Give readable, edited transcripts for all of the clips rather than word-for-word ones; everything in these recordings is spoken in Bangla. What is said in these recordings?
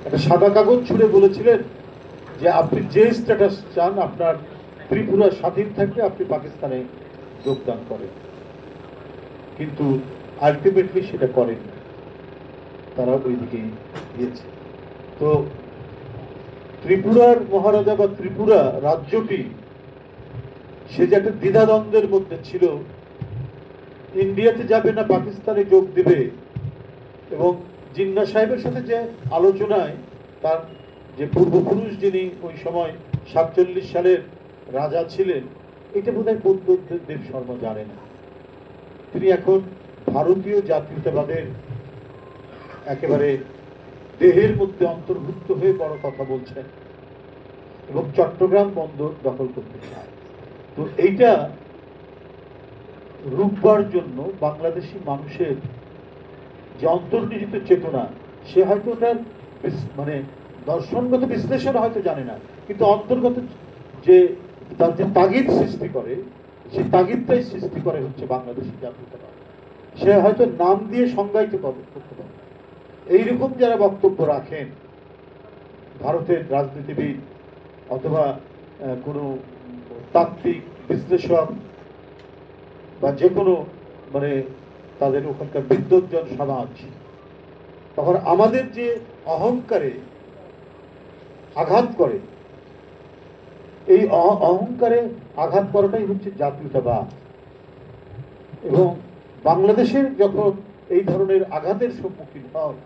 একটা সাদা কাগজ ছুড়ে বলেছিলেন যে আপনি যে স্ট্যাটাস চান, আপনার ত্রিপুরা স্বাধীন থাকবে, আপনি পাকিস্তানে যোগদান করেন। কিন্তু আলটিমেটলি সেটা করেননি, তারা ওই দিকেই গিয়েছে। তো ত্রিপুরার মহারাজা বা ত্রিপুরা রাজ্যটি, সে যে একটা দ্বিধাদ্বন্দ্বের মধ্যে ছিল, ইন্ডিয়াতে যাবে না পাকিস্তানে যোগ দিবে, এবং জিন্না সাহেবের সাথে যে আলোচনায় তার যে পূর্বপুরুষ যিনি ওই সময় 47 সালের রাজা ছিলেন, এটা বোধহয় দেব শর্মা জানে না। তিনি এখন ভারতীয় জাতীয়তাবাদের একেবারে দেহের মধ্যে অন্তর্ভুক্ত হয়ে বড় কথা বলছেন এবং চট্টগ্রাম বন্দর দখল করতে চায়। তো এইটা রুখবার জন্য বাংলাদেশি মানুষের যে অন্তর্নিহিত চেতনা, সে হয়তো ওটার মানে দর্শনগত বিশ্লেষণ হয়তো জানে না, কিন্তু অন্তর্গত যে তার যে তাগিদ সৃষ্টি করে, সেই তাগিদটাই সৃষ্টি করে হচ্ছে বাংলাদেশি জাতীয়তাবাদ। সে হয়তো নাম দিয়ে সংজ্ঞায়িত করতে পারে। এইরকম যারা বক্তব্য রাখেন, ভারতের রাজনীতিবিদ অথবা কোনো তাত্ত্বিক বিশ্লেষক বা যে কোনো মানে তাদের ওখানকার বিদ্বজ্জন সমাজ, তখন আমাদের যে অহংকারে আঘাত করে, এই অহংকারে আঘাত করাটাই হচ্ছে জাতীয়তাবাদ। এবং বাংলাদেশের যখন এই ধরনের আঘাতের সম্মুখীন হয়,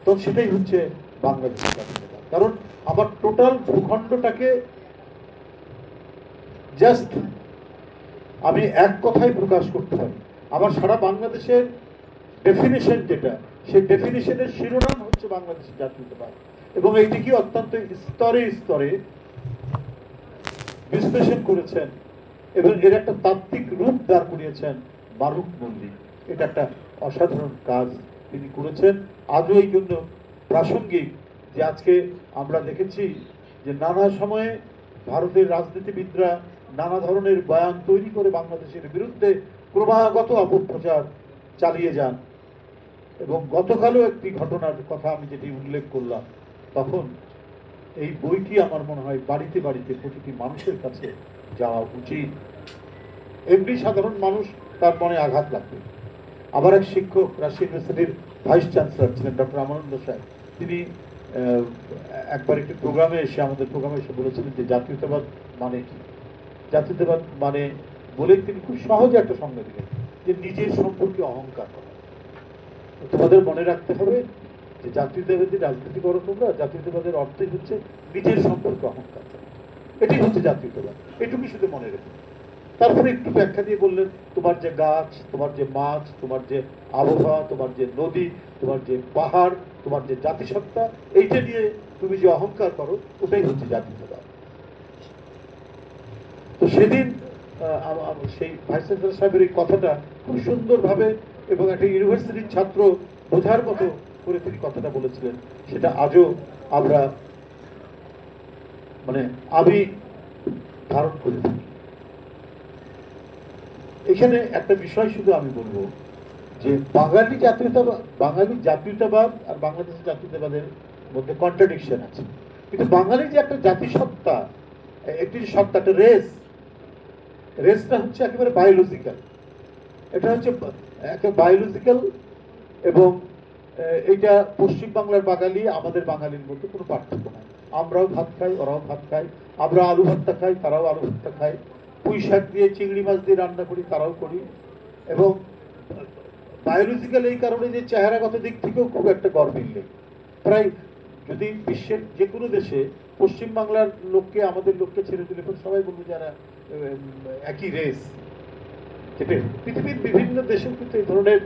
তখন সেটাই হচ্ছে বাংলাদেশের জাতীয়তাবাদ। কারণ আমার টোটাল ভূখণ্ডটাকে জাস্ট আমি এক কথায় প্রকাশ করতে পারি। আমার সারা বাংলাদেশের ডেফিনেশন যেটা, সেই ডেফিনেশনের শিরোনাম হচ্ছে বাংলাদেশের জাতীয়তাবাদ। এবং এইটিকে অত্যন্ত স্তরে স্তরে বিশ্লেষণ করেছেন এবং এর একটা তাত্ত্বিক রূপ দাঁড় করিয়েছেন মারুফ মল্লিক। এটা একটা অসাধারণ কাজ তিনি করেছেন। আজও এই জন্য প্রাসঙ্গিক যে আজকে আমরা দেখেছি যে নানা সময়ে ভারতের রাজনীতিবিদরা নানা ধরনের বয়ান তৈরি করে বাংলাদেশের বিরুদ্ধে ক্রমাগত অপপ্রচার চালিয়ে যান। এবং গতকালও একটি ঘটনার কথা আমি যেটি উল্লেখ করলাম, তখন এই বইটি আমার মনে হয় বাড়িতে বাড়িতে প্রতিটি মানুষের কাছে যাওয়া উচিত। এমনি সাধারণ মানুষ তার মনে আঘাত লাগবে। আবার এক শিক্ষক, রাজশাহী ইউনিভার্সিটির ভাইস চ্যান্সেলর ছিলেন ডক্টর রামানন্দ সাহেব, তিনি একবার একটি প্রোগ্রামে এসে আমাদের প্রোগ্রামে এসে বলেছিলেন যে জাতীয়তাবাদ মানে কি। জাতীয়তাবাদ মানে বলে তিনি খুব সহজে একটা সংজ্ঞা দিলেন যে নিজের সম্পর্কে অহংকার করা। তোমাদের মনে রাখতে হবে যে জাতীয়তাবাদী রাজনীতি করো তোমরা, জাতীয়তাবাদের অর্থই হচ্ছে নিজের সম্পর্কে অহংকার করা। এটাই হচ্ছে জাতীয়তাবাদ, এটুকু শুধু মনে রেখে। তারপরে একটু ব্যাখ্যা দিয়ে বললেন তোমার যে গাছ, তোমার যে মাছ, তোমার যে আবহাওয়া, তোমার যে নদী, তোমার যে পাহাড়, তোমার যে জাতিসত্তা, এইটা নিয়ে তুমি যে অহংকার করো, ওটাই হচ্ছে জাতীয়তাবাদ। তো সেদিন সেই ভাইস চ্যান্সেলর সাহেবের এই কথাটা খুব সুন্দরভাবে এবং একটা ইউনিভার্সিটির ছাত্র বোঝার মতো করে তিনি কথাটা বলেছিলেন। সেটা আজও আমরা মানে আমি ধারণ করে থাকি। এখানে একটা বিষয় শুধু আমি বলবো যে বাঙালি জাতীয়তাবাদ আর বাংলাদেশের জাতীয়তাবাদের মধ্যে কন্ট্রাডিকশন আছে। কিন্তু বাঙালির যে একটা জাতিসত্তা, একটি সত্তা, একটা রেসটা হচ্ছে একেবারে বায়োলজিক্যাল। এটা হচ্ছে একেবারে বায়োলজিক্যাল। এবং এইটা পশ্চিম বাংলার বাঙালি আমাদের বাঙালির মধ্যে কোনো পার্থক্য নাই। আমরাও ভাত খাই, ওরাও ভাত খাই। আমরা আলু ভর্তা খাই, তারাও আলু ভর্তা খায়। পুঁই শাক দিয়ে, চিংড়ি মাছ দিয়ে রান্না করি, তারাও করি। এবং বায়োলজিক্যাল এই কারণে যে চেহারাগত দিক থেকেও খুব একটা গরমিল নেই। প্রায় যদি বিশ্বের যে কোনো দেশে পশ্চিম বাংলার লোককে আমাদের লোককে ছেড়ে দিলে সবাই বলবে যারা একই রেস। যেটা পৃথিবীর বিভিন্ন দেশেও কিন্তু এই ধরনের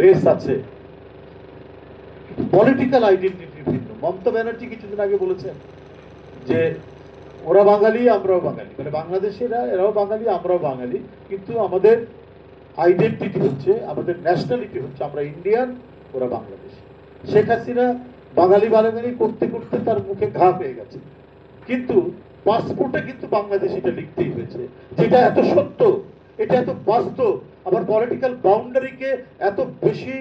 রেস আছে, কিন্তু পলিটিক্যাল আইডেন্টিটি ভিন্ন। মমতা ব্যানার্জি কিছুদিন আগে বলেছেন যে ওরা বাঙালি, আমরাও বাঙালি, মানে বাংলাদেশেরা এরাও বাঙালি, আমরাও বাঙালি, কিন্তু আমাদের আইডেন্টিটি হচ্ছে, আমাদের ন্যাশনালিটি হচ্ছে আমরা ইন্ডিয়ান, ওরা বাংলাদেশ। শেখ হাসিনা বাঙালি বাঙালি করতে করতে তার মুখে ঘা পেয়ে গেছে, কিন্তু পাসপোর্টে কিন্তু বাংলাদেশিটা লিখতেই হয়েছে। যেটা এত সত্য, এটা এত বাস্তব, আবার পলিটিক্যাল বাউন্ডারিকে এত বেশি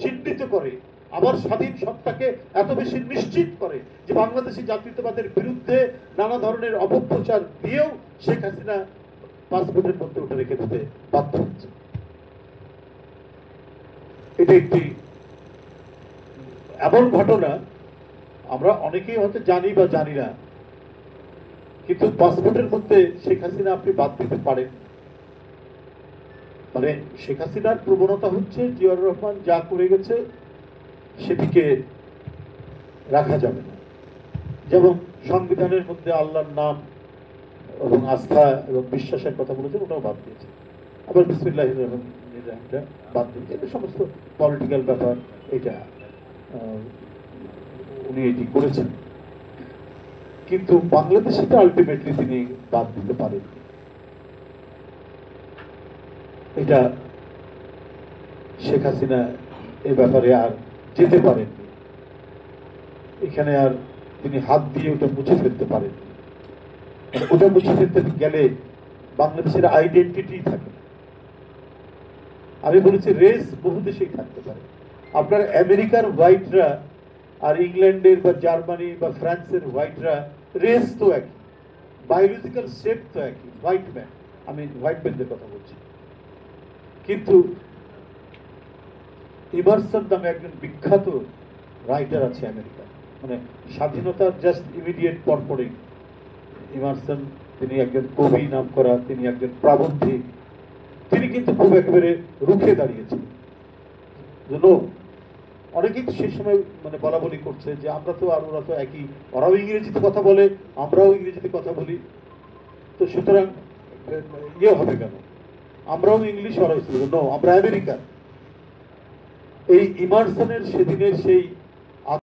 চিহ্নিত করে আবার স্বাধীন সত্তাকে এত বেশি নিশ্চিত করে যে বাংলাদেশি জাতীয়তাবাদের বিরুদ্ধে নানা ধরনের অপপ্রচার দিয়েও শেখ হাসিনা পাসপোর্টের মধ্যে ওটা রেখে দিতে বাধ্য হচ্ছে। এটা একটি এমন ঘটনা আমরা অনেকেই হয়তো জানি বা জানি না, কিন্তু পাসপোর্টের মধ্যে শেখ হাসিনা আপনি বাদ দিতে পারেন। মানে শেখ হাসিনার প্রবণতা হচ্ছে জিয়াউর রহমান যা করে গেছে সেটিকে রাখা যাবে না। যেমন সংবিধানের মধ্যে আল্লাহর নাম এবং আস্থা এবং বিশ্বাসের কথা বলেছে, ওটাও বাদ দিয়েছে। আবার বিসমিল্লাহির রহমানির রহিমটা বাদ দিয়েছে। এটা সমস্ত পলিটিক্যাল ব্যাপার, এটা উনি এটি করেছেন। কিন্তু বাংলাদেশিটা আলটিমেটলি তিনি বাদ দিতে পারেন। এটা শেখ হাসিনা এ ব্যাপারে আর যেতে পারেননি, এখানে আর তিনি হাত দিয়ে ওটা মুছে ফেলতে পারেন। ওটা মুছে ফেলতে গেলে বাংলাদেশের আইডেন্টিটি থাকে না। আমি বলেছি রেস বহু দেশেই থাকতে পারে। আপনার আমেরিকার হোয়াইটরা আর ইংল্যান্ডের বা জার্মানি বা ফ্রান্সের হোয়াইটরা রেস তো একই, বায়োলজিক্যাল শেপ তো একই, হোয়াইট ম্যান, আমি হোয়াইট ম্যানদের কথা বলছি। কিন্তু ইমারসন নামে একজন বিখ্যাত রাইটার আছে আমেরিকা, মানে স্বাধীনতার জাস্ট ইমিডিয়েট পরপরই ইমারসন, তিনি একজন কবি নাম করা, তিনি একজন প্রাবন্ধিক, তিনি কিন্তু খুব একেবারে রুখে দাঁড়িয়েছেন। অনেকেই তো সেই সময় মানে বলা বলি করছে যে আমরা তো আর ওরা তো একই, ওরাও ইংরেজিতে কথা বলে আমরাও ইংরেজিতে কথা বলি, তো সুতরাং ইয়ে হবে কেন, আমরাও ইংলিশ ওরাও, আমরা আমেরিকান। এই ইমারসনের সেদিনের সেই